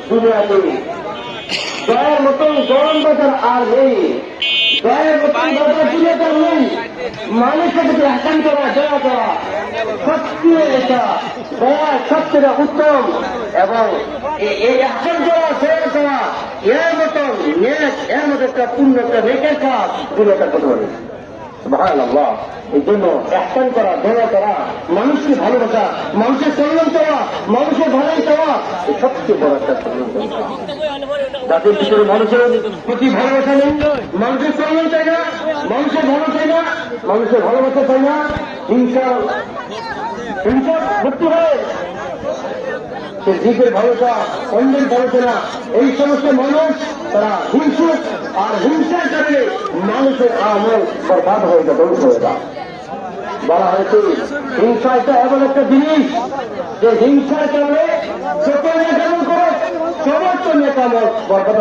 দুনিয়াতে দয়ার মতন গরম বাজার আর নেই, দয়ার মতন বাজার দুনিয়াতে নেই। মানুষের প্রতি আহ্বান করা, দয়া করা সবচেয়ে এটা দয়া সবচেয়ে উত্তম, এবং এই আহ্বান করা, দয়া করা এর মতন এর মতো একটা পূর্ণ একটা নেকের কাজ দুনিয়াতে করতে পারে। সুবহানাল্লাহ। এই জন্য আহ্বান করা, দয়া করা, মানুষকে ভালোবাসা, মানুষের কল্যাণ চাওয়া, মানুষের ভালোই চাওয়া সবচেয়ে বড় একটা জাতির ভিতরে মানুষের প্রতি ভালোবাসা নেই, মানুষের কল্যাণ চাই না, মানুষের ভালো চাই না, মানুষের ভালোবাসা চাই না, হিংসা ভর্তি হয়। সে দিকের ভালোবাসা, অন্যের ভালোবাসা না, এই সমস্ত মানুষ তারা হিংসুক, আর হিংসার কারণে মানুষের আমল বরবাদ হয়ে যায়, ধ্বংস হয়ে যায়। বলা হয়েছে হিংসা একটা এমন একটা জিনিস যে হিংসার কারণে যত নেকামল করে সমস্ত নেকামল বরবাদ